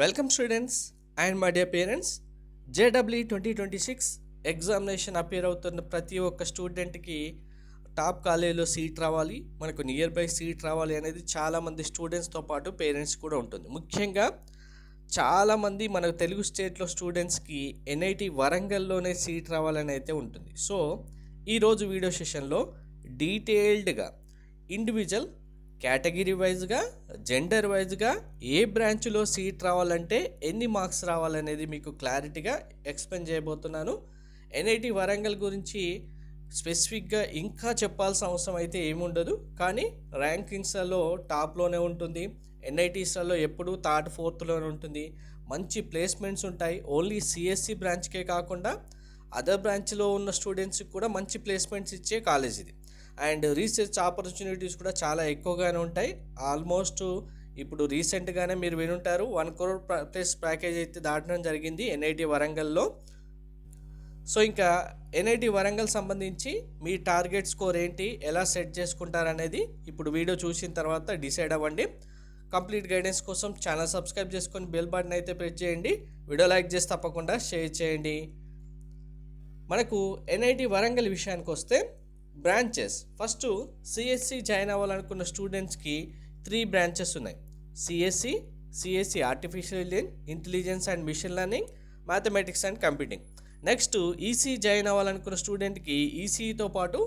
Welcome students and my dear parents. JW 2026 examination appear అవుతున్న ప్రతి ఒక్క స్టూడెంట్కి టాప్ కాలేజీలో సీట్ రావాలి, మనకు నియర్ బై సీట్ రావాలి అనేది చాలామంది స్టూడెంట్స్తో పాటు పేరెంట్స్ కూడా ఉంటుంది. ముఖ్యంగా చాలామంది మన తెలుగు స్టేట్లో స్టూడెంట్స్కి ఎన్ఐటి వరంగల్లోనే సీట్ రావాలని అయితే ఉంటుంది. సో ఈరోజు వీడియో సెషన్లో డీటెయిల్డ్గా ఇండివిజువల్ కేటగిరీ వైజ్గా జెండర్ వైజ్గా ఏ బ్రాంచ్లో సీట్ రావాలంటే ఎన్ని మార్క్స్ రావాలనేది మీకు క్లారిటీగా ఎక్స్ప్లెయిన్ చేయబోతున్నాను. ఎన్ఐటి వరంగల్ గురించి స్పెసిఫిక్గా ఇంకా చెప్పాల్సిన అవసరం అయితే ఏముండదు, కానీ ర్యాంకింగ్స్లలో టాప్లోనే ఉంటుంది. ఎన్ఐటీస్లలో ఎప్పుడూ థర్డ్ ఫోర్త్లోనే ఉంటుంది. మంచి ప్లేస్మెంట్స్ ఉంటాయి. ఓన్లీ సిఎస్సి బ్రాంచ్కే కాకుండా అదర్ బ్రాంచ్లో ఉన్న స్టూడెంట్స్కి కూడా మంచి ప్లేస్మెంట్స్ ఇచ్చే కాలేజ్ ఇది. అండ్ రీసెర్చ్ ఆపర్చునిటీస్ కూడా చాలా ఎక్కువగానే ఉంటాయి. ఆల్మోస్ట్ ఇప్పుడు రీసెంట్గానే మీరు వినుంటారు 1 crore ప్లస్ ప్యాకేజ్ అయితే దాటడం జరిగింది ఎన్ఐటి వరంగల్లో. సో ఇంకా ఎన్ఐటి వరంగల్ సంబంధించి మీ టార్గెట్ స్కోర్ ఏంటి, ఎలా సెట్ చేసుకుంటారనేది ఇప్పుడు వీడియో చూసిన తర్వాత డిసైడ్ అవ్వండి. కంప్లీట్ గైడెన్స్ కోసం ఛానల్ సబ్స్క్రైబ్ చేసుకొని బెల్ బటన్ అయితే ప్రెస్ చేయండి. వీడియో లైక్ చేసి తప్పకుండా షేర్ చేయండి. మనకు ఎన్ఐటి వరంగల్ విషయానికి వస్తే బ్రాంచెస్ ఫస్ట్ సిఎస్సి జాయిన్ అవ్వాలనుకున్న స్టూడెంట్స్కి 3 బ్రాంచెస్ ఉన్నాయి. CSE artificial intelligence and machine learning, mathematics and computing. Next EC join అవ్వాలనుకున్న స్టూడెంట్కి ఈసీఈతో పాటు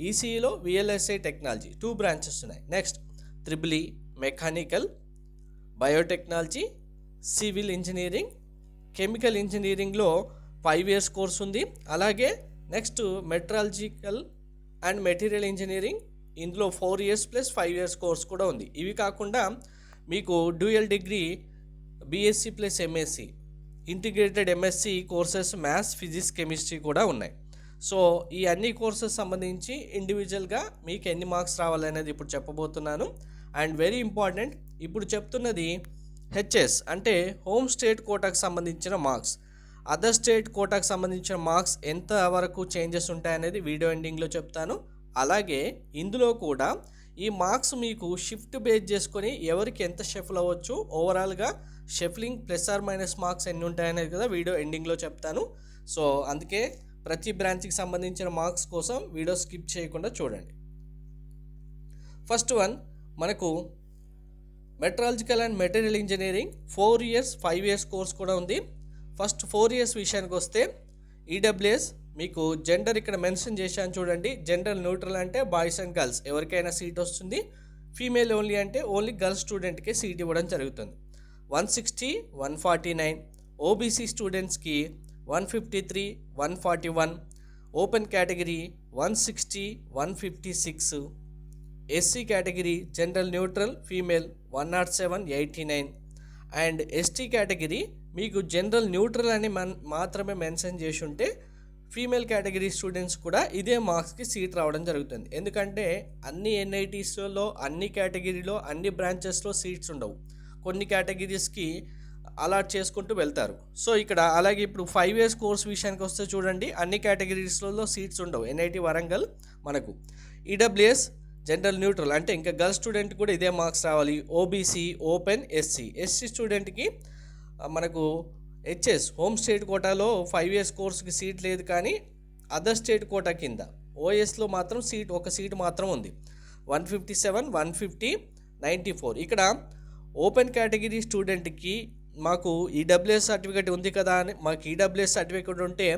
ఈసీఈలో విఎల్ఎస్ఐ టెక్నాలజీ 2 బ్రాంచెస్ ఉన్నాయి. Next triple mechanical, biotechnology, civil engineering, chemical ఇంజనీరింగ్లో 5 years కోర్స్ ఉంది. అలాగే next meteorological and material engineering, ఇందులో 4 years ప్లస్ 5 years కోర్స్ కూడా ఉంది. ఇవి కాకుండా మీకు dual degree BSc plus MSc, integrated MSc courses maths, physics, chemistry కూడా ఉన్నాయి. సో ఈ అన్ని కోర్సెస్ సంబంధించి ఇండివిజువల్గా మీకు ఎన్ని మార్క్స్ రావాలనేది ఇప్పుడు చెప్పబోతున్నాను. అండ్ వెరీ ఇంపార్టెంట్, ఇప్పుడు చెప్తున్నది హెచ్ఎస్ అంటే హోమ్ స్టేట్ కోటాకు సంబంధించిన మార్క్స్. అదర్ స్టేట్ కోటాకు సంబంధించిన మార్క్స్ ఎంత వరకు చేంజెస్ ఉంటాయనేది వీడియో ఎండింగ్లో చెప్తాను. అలాగే ఇందులో కూడా ఈ మార్క్స్ మీకు షిఫ్ట్ బేస్ చేసుకొని ఎవరికి ఎంత షఫల్ అవ్వచ్చు, ఓవరాల్గా shuffling plus or minus marks ఎన్ని ఉంటాయనేది కదా వీడియో ఎండింగ్లో చెప్తాను. సో అందుకే ప్రతి బ్రాంచ్కి సంబంధించిన మార్క్స్ కోసం వీడియో స్కిప్ చేయకుండా చూడండి. ఫస్ట్ వన్ మనకు meteorological and material engineering 4 years 5 years course కూడా ఉంది. ఫస్ట్ 4 years విషయానికి వస్తే ఈడబ్ల్యూఎస్ మీకు జెండర్ ఇక్కడ మెన్షన్ చేశాను చూడండి. జెండర్ న్యూట్రల్ అంటే బాయ్స్ అండ్ గర్ల్స్ ఎవరికైనా సీట్ వస్తుంది. ఫీమేల్ ఓన్లీ అంటే ఓన్లీ గర్ల్స్ స్టూడెంట్కే సీట్ ఇవ్వడం జరుగుతుంది. 160, 149, ఓబీసీ స్టూడెంట్స్కి 153, 141, open category 160, 156, SC category general neutral female 107, 89 and ST category మీకు జనరల్ న్యూట్రల్ అని మాత్రమే మెన్షన్ చేసి ఉంటే ఫీమేల్ కేటగిరీ స్టూడెంట్స్ కూడా ఇదే మార్క్స్కి సీట్ రావడం జరుగుతుంది. ఎందుకంటే అన్ని ఎన్ఐటీస్లో అన్ని కేటగిరీలో అన్ని బ్రాంచెస్లో సీట్స్ ఉండవు, కొన్ని కేటగిరీస్కి అలాట్ చేసుకుంటూ వెళ్తారు. సో ఇక్కడ అలాగే ఇప్పుడు 5 years కోర్స్ విషయానికి వస్తే చూడండి, అన్ని కేటగిరీస్లలో సీట్స్ ఉండవు. ఎన్ఐటి వరంగల్ మనకు ఈడబ్ల్యూఎస్ జనరల్ న్యూట్రల్ అంటే ఇంకా గర్ల్స్ స్టూడెంట్ కూడా ఇదే మార్క్స్ రావాలి. ఓబీసీ, ఓపెన్, ఎస్సీ స్టూడెంట్కి మనకు హెచ్ఎస్ హోమ్ స్టేట్ కోటాలో 5 years కోర్సుకి సీట్ లేదు, కానీ అదర్ స్టేట్ కోటా కింద ఓఎస్లో మాత్రం ఒక సీట్ మాత్రం ఉంది. 157, 150, 94. ఇక్కడ ఓపెన్ కేటగిరీ స్టూడెంట్కి మాకు ఈడబ్ల్యూఎస్ సర్టిఫికేట్ ఉంది కదా అని, మాకు ఈడబ్ల్యూఎస్ సర్టిఫికేట్ ఉంటే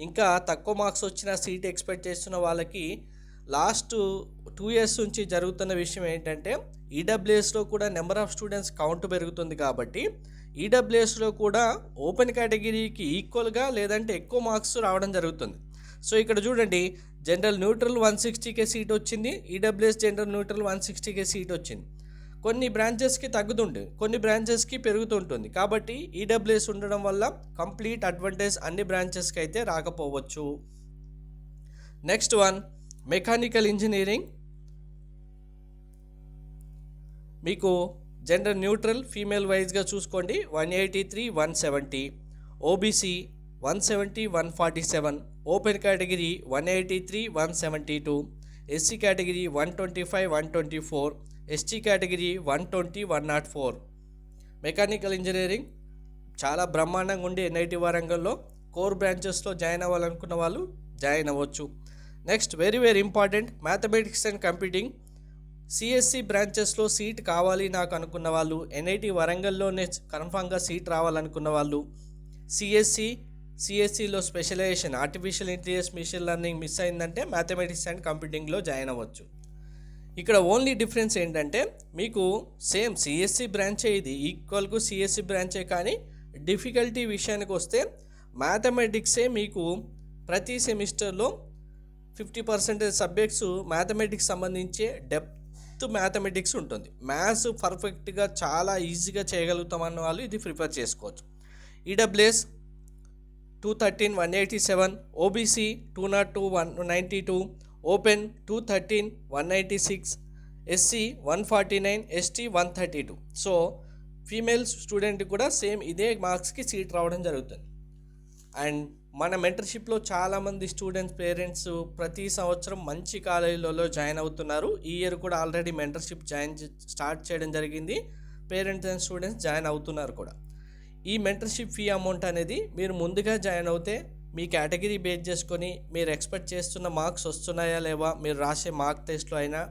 ఇంకా తక్కువ మార్క్స్ వచ్చిన సీట్ ఎక్స్పెక్ట్ చేస్తున్న వాళ్ళకి లాస్ట్ 2 years నుంచి జరుగుతున్న విషయం ఏంటంటే ఈడబ్ల్యూఎస్లో కూడా నెంబర్ ఆఫ్ స్టూడెంట్స్ కౌంట్ పెరుగుతుంది. కాబట్టి ఈడబ్ల్యూఎస్లో కూడా ఓపెన్ కేటగిరీకి ఈక్వల్గా లేదంటే ఎక్కువ మార్క్స్ రావడం జరుగుతుంది. సో ఇక్కడ చూడండి, జనరల్ న్యూట్రల్ 160కే సీట్ వచ్చింది, ఈడబ్ల్యూఎస్ జనరల్ న్యూట్రల్ 160కే సీట్ వచ్చింది. కొన్ని బ్రాంచెస్కి తగ్గుతుంది, కొన్ని బ్రాంచెస్కి పెరుగుతుంటుంది. కాబట్టి ఈడబ్ల్యూఎస్ ఉండడం వల్ల కంప్లీట్ అడ్వాంటేజ్ అన్ని బ్రాంచెస్కి అయితే రాకపోవచ్చు. నెక్స్ట్ వన్ మెకానికల్ ఇంజనీరింగ్ మీకు జెండర్ న్యూట్రల్ ఫీమేల్ వైజ్గా చూసుకోండి. 183, 170, OBC 170, 147, open category 183, 172, SC category 125, 124, ST category 120, 104. Mechanical engineering చాలా బ్రహ్మాండంగా ఉండి ఎన్ఐటి వరంగల్లో కోర్ బ్రాంచెస్లో జాయిన్ అవ్వాలనుకున్న వాళ్ళు జాయిన్ అవ్వచ్చు. Next very very important, mathematics and computing CSE బ్రాంచెస్లో సీట్ కావాలి నాకు అనుకున్న వాళ్ళు, ఎన్ఐటి వరంగల్లోనే కన్ఫామ్గా సీట్ రావాలనుకున్న వాళ్ళు, సిఎస్సిలో specialization artificial intelligence machine learning miss అయిందంటే మ్యాథమెటిక్స్ అండ్ కంప్యూటింగ్లో జాయిన్ అవ్వచ్చు. ఇక్కడ ఓన్లీ డిఫరెన్స్ ఏంటంటే మీకు సేమ్ సిఎస్సి బ్రాంచే, ఇది ఈక్వల్ కు సిఎస్సి బ్రాంచే, కానీ డిఫికల్టీ విషయానికి వస్తే మ్యాథమెటిక్సే మీకు ప్రతి సెమిస్టర్లో 50% సబ్జెక్ట్స్ మ్యాథమెటిక్స్ సంబంధించే డెప్త్ మ్యాథమెటిక్స్ ఉంటుంది. మ్యాథ్స్ పర్ఫెక్ట్గా చాలా ఈజీగా చేయగలుగుతామన్న వాళ్ళు ఇది ప్రిఫర్ చేసుకోవచ్చు. EWS 213 187, OBC 202 192, open 213 196, SC 149, ST 132. So female student కూడా సేమ్ ఇదే మార్క్స్కి సీట్ రావడం జరుగుతుంది. అండ్ మన మెంటర్షిప్లో చాలామంది స్టూడెంట్స్ పేరెంట్స్ ప్రతి సంవత్సరం మంచి కాలేజీలలో జాయిన్ అవుతున్నారు. ఈ ఇయర్ కూడా ఆల్రెడీ మెంటర్షిప్ స్టార్ట్ చేయడం జరిగింది. పేరెంట్స్ అండ్ స్టూడెంట్స్ జాయిన్ అవుతున్నారు కూడా. ఈ మెంటర్షిప్ ఫీ అమౌంట్ అనేది మీరు ముందుగా జాయిన్ అవుతే మీ కేటగిరీ బేస్ చేసుకొని మీరు ఎక్స్పెక్ట్ చేస్తున్న మార్క్స్ వస్తున్నాయా లేవా, మీరు రాసే మార్క్ టెస్ట్లో అయినా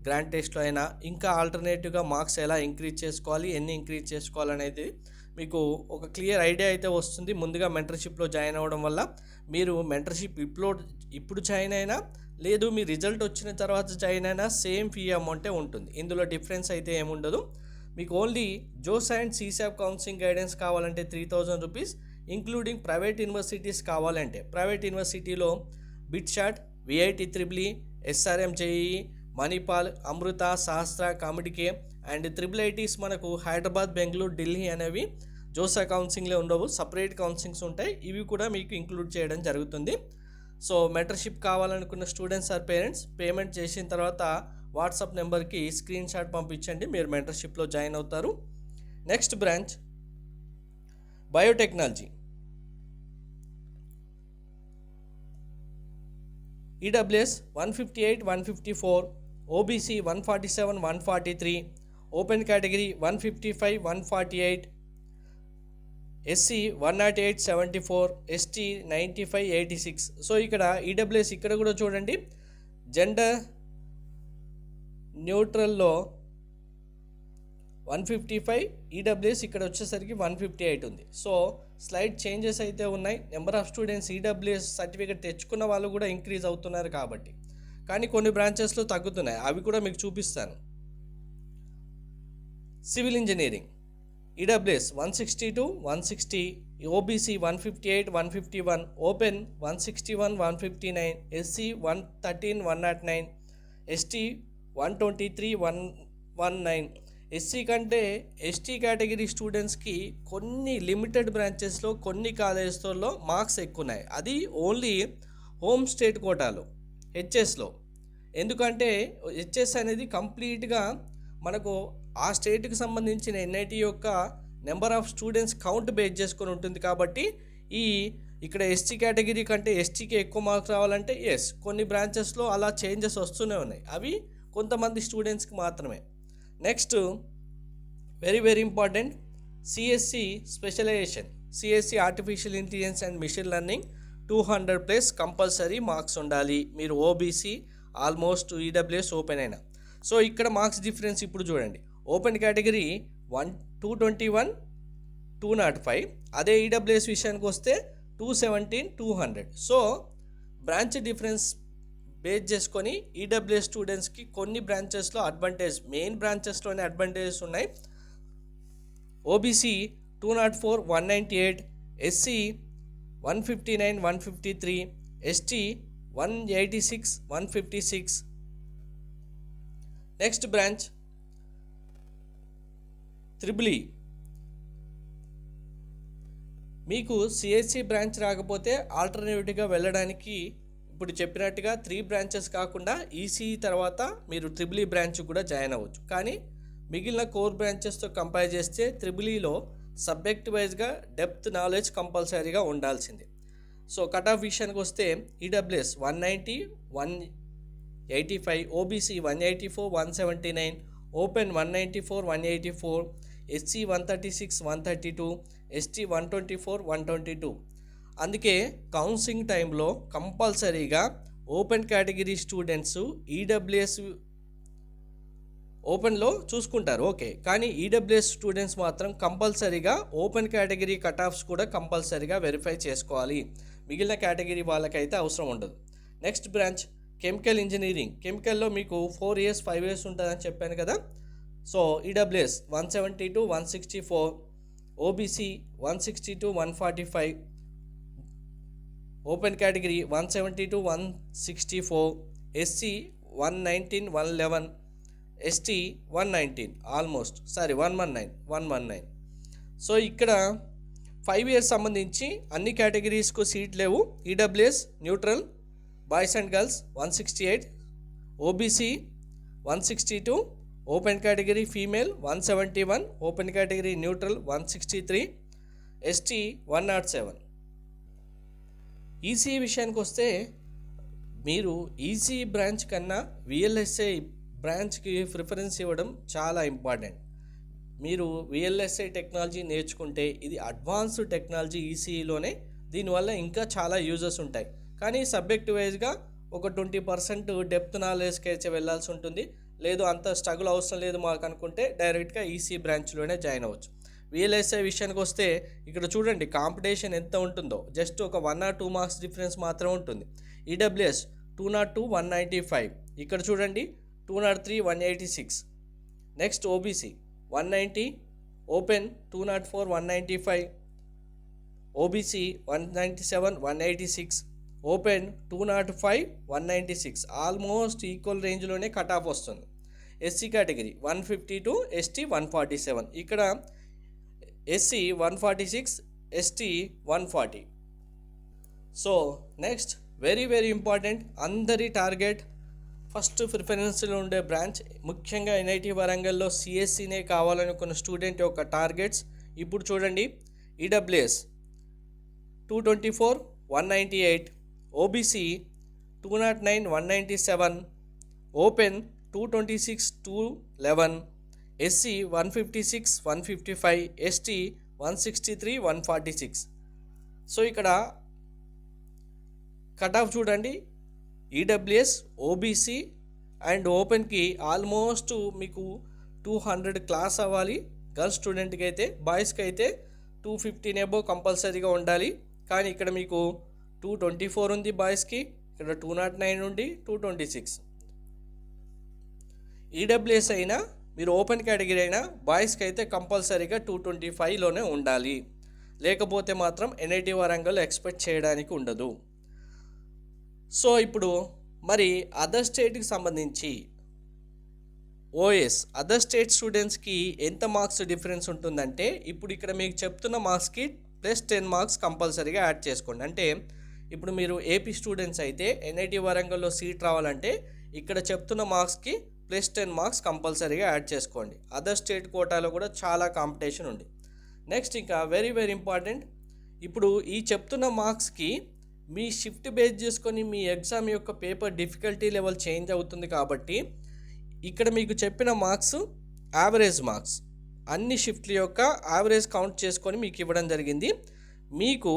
గ్రాండ్ టెస్ట్లో అయినా ఇంకా ఆల్టర్నేటివ్గా మార్క్స్ ఎలా ఇంక్రీజ్ చేసుకోవాలి, ఎన్ని ఇంక్రీజ్ చేసుకోవాలనేది మీకు ఒక క్లియర్ ఐడియా అయితే వస్తుంది ముందుగా మెంటర్షిప్లో జాయిన్ అవ్వడం వల్ల. మీరు మెంటర్షిప్ ఇప్పుడు జాయిన్ అయినా లేదు మీ రిజల్ట్ వచ్చిన తర్వాత జాయిన్ అయినా సేమ్ ఫీ అమౌంటే ఉంటుంది. ఇందులో డిఫరెన్స్ అయితే ఏముండదు. మీకు only JoSAA and CSAB counselling guidance కావాలంటే 3000 రూపీస్, ఇంక్లూడింగ్ ప్రైవేట్ యూనివర్సిటీస్ కావాలంటే ప్రైవేట్ యూనివర్సిటీలో BITSAT, VIT triple, SRM JEE, Manipal, Amrita, Sastra, COMEDK and IIITs మనకు హైదరాబాద్, బెంగళూరు, ఢిల్లీ అనేవి జోసా కౌన్సిలింగ్లో ఉండవు, సపరేట్ కౌన్సిలింగ్స్ ఉంటాయి. ఇవి కూడా మీకు ఇంక్లూడ్ చేయడం జరుగుతుంది. సో మెంటర్షిప్ కావాలనుకున్న స్టూడెంట్స్ ఆర్ పేరెంట్స్ పేమెంట్ చేసిన తర్వాత వాట్సాప్ నెంబర్కి స్క్రీన్ షాట్ పంపించండి, మీరు మెంటర్షిప్లో జాయిన్ అవుతారు. Next branch biotechnology. EWS 158 154, OBC 147 143, open category 155 148, SC 108 74, ST 95 86. So ఇక్కడ ఈడబ్ల్యూఎస్ ఇక్కడ కూడా చూడండి, జెండర్ న్యూట్రల్లో 155, ఈడబ్ల్యూఎస్ ఇక్కడ వచ్చేసరికి 158 ఉంది. సో స్లైడ్ చేంజెస్ అయితే ఉన్నాయి. Number of students EWS certificate తెచ్చుకున్న వాళ్ళు కూడా ఇంక్రీజ్ అవుతున్నారు కాబట్టి, కానీ కొన్ని బ్రాంచెస్లో తగ్గుతున్నాయి, అవి కూడా మీకు చూపిస్తాను. Civil engineering EWS 162 160, OBC 158 151, open 161 159, SC 113 109, ST 123 119. SC కంటే ఎస్టీ కేటగిరీ స్టూడెంట్స్కి కొన్ని లిమిటెడ్ బ్రాంచెస్లో కొన్ని కాలేజెస్లో మార్క్స్ ఎక్కువ ఉన్నాయి. అది ఓన్లీ హోమ్ స్టేట్ కోటాలో హెచ్ఎస్లో. ఎందుకంటే హెచ్ఎస్ అనేది కంప్లీట్గా మనకు ఆ స్టేట్కి సంబంధించిన ఎన్ఐటి యొక్క number of students count base చేసుకొని ఉంటుంది. కాబట్టి ఇక్కడ ఎస్టీ కేటగిరీ కంటే ఎస్టీకి ఎక్కువ మార్క్స్ రావాలంటే కొన్ని బ్రాంచెస్లో అలా చేంజెస్ వస్తూనే ఉన్నాయి, అవి కొంతమంది స్టూడెంట్స్కి మాత్రమే. Next very very important, CSC specialisation, CSC artificial intelligence and machine learning 200+ compulsory marks ఉండాలి. మీరు ఓబీసీ ఆల్మోస్ట్ ఈడబ్ల్యూఎస్ ఓపెన్ అయినా. సో ఇక్కడ మార్క్స్ డిఫరెన్స్ ఇప్పుడు చూడండి, ఓపెన్ కేటగిరీ 221 205, అదే ఈడబ్ల్యూఎస్ విషయానికి వస్తే 217 200. సో బ్రాంచ్ డిఫరెన్స్ బేస్ చేసుకొని ఈడబ్ల్యూఎస్ స్టూడెంట్స్కి కొన్ని బ్రాంచెస్లో అడ్వాంటేజ్, మెయిన్ బ్రాంచెస్లోనే అడ్వాంటేజెస్ ఉన్నాయి. OBC 204 198, SC 159 153, ST 186 156. Next branch IIIE. మీకు సిఎస్సి బ్రాంచ్ రాకపోతే ఆల్టర్నేటివ్గా వెళ్ళడానికి ఇప్పుడు చెప్పినట్టుగా 3 బ్రాంచెస్ కాకుండా ఈసీఈ తర్వాత మీరు IIIE బ్రాంచ్ కూడా జాయిన్ అవ్వచ్చు. కానీ మిగిలిన కోర్ బ్రాంచెస్తో కంపేర్ చేస్తే IIIEలో సబ్జెక్ట్ వైజ్గా డెప్త్ నాలెడ్జ్ కంపల్సరీగా ఉండాల్సిందే. సో కట్ ఆఫ్ విషయానికి వస్తే EWS 190 185, OBC 184 179, open 194 184, SC 136, 132, ST 124, 122. అందుకే కౌన్సిలింగ్ టైంలో కంపల్సరీగా ఓపెన్ కేటగిరీ స్టూడెంట్స్ ఈడబ్ల్యూఎస్ ఓపెన్లో చూసుకుంటారు, ఓకే. కానీ ఈడబ్ల్యూఎస్ స్టూడెంట్స్ మాత్రం కంపల్సరీగా ఓపెన్ కేటగిరీ కట్ ఆఫ్స్ కూడా కంపల్సరీగా వెరిఫై చేసుకోవాలి. మిగిలిన కేటగిరీ వాళ్ళకైతే అవసరం ఉండదు. Next branch chemical engineering. కెమికల్లో మీకు 4 years 5 years ఉంటుందని చెప్పాను కదా. So EWS 172, 164, OBC 162, 145, open category 172, 164, SC 119, 111, ST 119, 119. So ఇక్కడ 5 years సంబంధించి అన్ని కేటగిరీస్కు సీట్ లేవు. EWS neutral boys and girls 168, OBC 162, open category female 171, open category neutral 163, ST 107. EC విషయానికి వస్తే మీరు ఈసీ బ్రాంచ్ కన్నా విఎల్ఎస్ఐ బ్రాంచ్కి ప్రిఫరెన్స్ ఇవ్వడం చాలా ఇంపార్టెంట్. మీరు విఎల్ఎస్ఐ టెక్నాలజీ నేర్చుకుంటే ఇది అడ్వాన్స్డ్ టెక్నాలజీ ఈసీఈలోనే. దీనివల్ల ఇంకా చాలా యూజెస్ ఉంటాయి. కానీ సబ్జెక్ట్ వైజ్గా ఒక 20% డెప్త్ నాలెడ్జ్కి అయితే వెళ్ళాల్సి ఉంటుంది. లేదు అంత స్ట్రగుల్ అవసరం లేదు మాకు అనుకుంటే డైరెక్ట్గా ఈసీ బ్రాంచ్లోనే జాయిన్ అవ్వచ్చు. విఎల్ఎస్ఐ విషయానికి వస్తే ఇక్కడ చూడండి కాంపిటీషన్ ఎంత ఉంటుందో. జస్ట్ ఒక 1 or 2 marks డిఫరెన్స్ మాత్రం ఉంటుంది. ఈడబ్ల్యూఎస్ 202, 195. ఇక్కడ చూడండి 203, 186. Next OBC 190, open 204, 195, OBC 197, 186, open 205, 196. Almost equal రేంజ్లోనే కట్ ఆఫ్ వస్తుంది. SC category 152, ST 147. ఇక్కడ SC 146, ST 140. So next very important, అందరి టార్గెట్ ఫస్ట్ ప్రిఫరెన్స్లో ఉండే బ్రాంచ్, ముఖ్యంగా ఎన్ఐటి వరంగల్లో సిఎస్సినే కావాలనుకున్న స్టూడెంట్ యొక్క టార్గెట్స్ ఇప్పుడు చూడండి. EWS 224, 198, OBC 209, 197, open 226, 211, SC 156, 155, ST 163, 146. So ఇక్కడ కట్ ఆఫ్ చూడండి. ఈడబ్ల్యూఎస్, ఓబీసీ అండ్ ఓపెన్కి ఆల్మోస్ట్ మీకు 200 క్లాస్ అవ్వాలి గర్ల్స్ స్టూడెంట్కి అయితే. బాయ్స్కి అయితే 215 అబోవ్ కంపల్సరీగా ఉండాలి. కానీ ఇక్కడ మీకు 224 ఉంది బాయ్స్కి, ఇక్కడ 209 నుండి 226. ఈడబ్ల్యూఎస్ అయినా మీరు ఓపెన్ కేటగిరీ అయినా బాయ్స్కి అయితే కంపల్సరీగా 225లోనే ఉండాలి. లేకపోతే మాత్రం ఎన్ఐటి వరంగల్ ఎక్స్పెక్ట్ చేయడానికి ఉండదు. సో ఇప్పుడు మరి అదర్ స్టేట్కి సంబంధించి ఓఎస్ అదర్ స్టేట్ స్టూడెంట్స్కి ఎంత మార్క్స్ డిఫరెన్స్ ఉంటుందంటే ఇప్పుడు ఇక్కడ మీకు చెప్తున్న మార్క్స్కి +10 marks కంపల్సరీగా యాడ్ చేసుకోండి. అంటే ఇప్పుడు మీరు ఏపీ స్టూడెంట్స్ అయితే ఎన్ఐటి వరంగల్లో సీట్ రావాలంటే ఇక్కడ చెప్తున్న మార్క్స్కి +10 marks కంపల్సరీగా యాడ్ చేసుకోండి. అదర్ స్టేట్ కోటాలో కూడా చాలా కాంపిటీషన్ ఉంది. నెక్స్ట్ ఇంకా వెరీ ఇంపార్టెంట్, ఇప్పుడు ఈ చెప్తున్న మార్క్స్కి మీ షిఫ్ట్ బేస్ చేసుకొని మీ ఎగ్జామ్ యొక్క పేపర్ డిఫికల్టీ లెవెల్ చేంజ్ అవుతుంది. కాబట్టి ఇక్కడ మీకు చెప్పిన మార్క్స్ యావరేజ్ మార్క్స్, అన్ని షిఫ్ట్ల యొక్క యావరేజ్ కౌంట్ చేసుకొని మీకు ఇవ్వడం జరిగింది. మీకు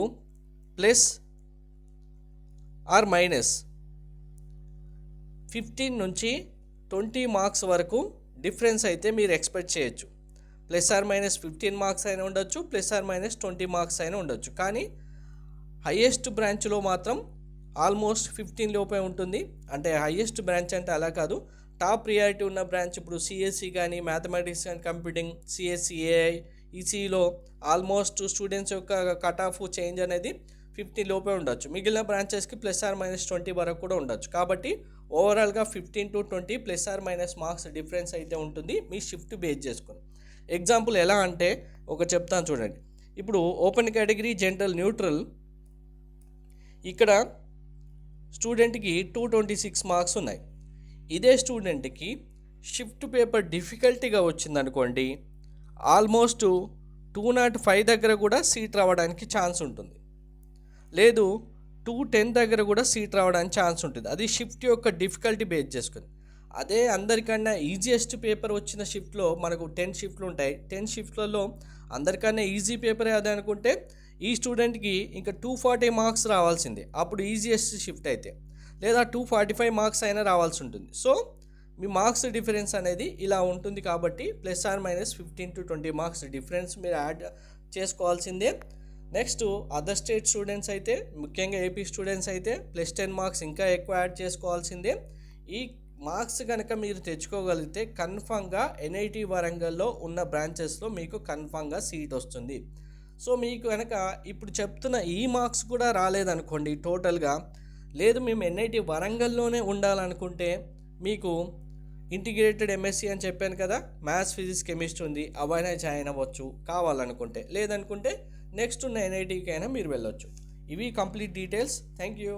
+15 నుంచి 20 marks వరకు డిఫరెన్స్ అయితే మీరు ఎక్స్పెక్ట్ చేయొచ్చు. +15 marks అయినా ఉండొచ్చు, +20 marks అయినా ఉండొచ్చు. కానీ హైయెస్ట్ బ్రాంచ్లో మాత్రం ఆల్మోస్ట్ 15 లోపే ఉంటుంది. అంటే హైయెస్ట్ బ్రాంచ్ అంటే అలా కాదు, టాప్ ప్రియారిటీ ఉన్న బ్రాంచ్ ఇప్పుడు సిఎస్సి కానీ, mathematics and computing, CSE, AI, ఈసీలో ఆల్మోస్ట్ స్టూడెంట్స్ యొక్క కట్ ఆఫ్ చేంజ్ అనేది 15 లోపే ఉండొచ్చు. మిగిలిన బ్రాంచెస్కి +20 వరకు కూడా ఉండొచ్చు. కాబట్టి ఓవరాల్గా 15 to 20 +or- మార్క్స్ డిఫరెన్స్ అయితే ఉంటుంది మీ షిఫ్ట్ బేస్ చేసుకొని. ఎగ్జాంపుల్ ఎలా అంటే ఒక చెప్తాను చూడండి. ఇప్పుడు ఓపెన్ కేటగిరీ, జనరల్, న్యూట్రల్, ఇక్కడ స్టూడెంట్కి 226 marks ఉన్నాయి. ఇదే స్టూడెంట్కి షిఫ్ట్ పేపర్ డిఫికల్టీగా వచ్చిందనుకోండి, ఆల్మోస్ట్ 205 దగ్గర కూడా సీట్ రావడానికి ఛాన్స్ ఉంటుంది. లేదు 210 దగ్గర కూడా సీట్ రావడానికి ఛాన్స్ ఉంటుంది. అది షిఫ్ట్ యొక్క డిఫికల్టీ బేస్ చేసుకుని. అదే అందరికన్నా ఈజియెస్ట్ పేపర్ వచ్చిన షిఫ్ట్లో మనకు 10 షిఫ్ట్లు ఉంటాయి. 10 షిఫ్ట్లలో అందరికన్నా ఈజీ పేపరే అది అనుకుంటే ఈ స్టూడెంట్కి ఇంకా 240 మార్క్స్ రావాల్సిందే అప్పుడు ఈజియెస్ట్ షిఫ్ట్ అయితే, లేదా 245 మార్క్స్ అయినా రావాల్సి ఉంటుంది. సో మీ మార్క్స్ డిఫరెన్స్ అనేది ఇలా ఉంటుంది కాబట్టి ±15 to 20 మార్క్స్ డిఫరెన్స్ మీరు యాడ్ చేసుకోవాల్సిందే. నెక్స్ట్ అదర్ స్టేట్ స్టూడెంట్స్ అయితే, ముఖ్యంగా ఏపీ స్టూడెంట్స్ అయితే +10 మార్క్స్ ఇంకా ఎక్కువ యాడ్ చేసుకోవాల్సిందే. ఈ మార్క్స్ కనుక మీరు తెచ్చుకోగలిగితే కన్ఫామ్గా ఎన్ఐటి వరంగల్లో ఉన్న బ్రాంచెస్లో మీకు కన్ఫామ్గా సీట్ వస్తుంది. సో మీకు కనుక ఇప్పుడు చెప్తున్న ఈ మార్క్స్ కూడా రాలేదనుకోండి టోటల్గా, లేదు మేము ఎన్ఐటి వరంగల్లోనే ఉండాలనుకుంటే మీకు ఇంటిగ్రేటెడ్ ఎంఎస్సి అని చెప్పాను కదా, మ్యాథ్స్ ఫిజిక్స్ కెమిస్ట్రీ ఉంది, అవైనా జాయిన్ అవ్వచ్చు కావాలనుకుంటే. లేదనుకుంటే నెక్స్ట్ ఉన్న ఎన్ఐటీకి అయినా మీరు వెళ్ళొచ్చు. ఇవి కంప్లీట్ డీటెయిల్స్. Thank you.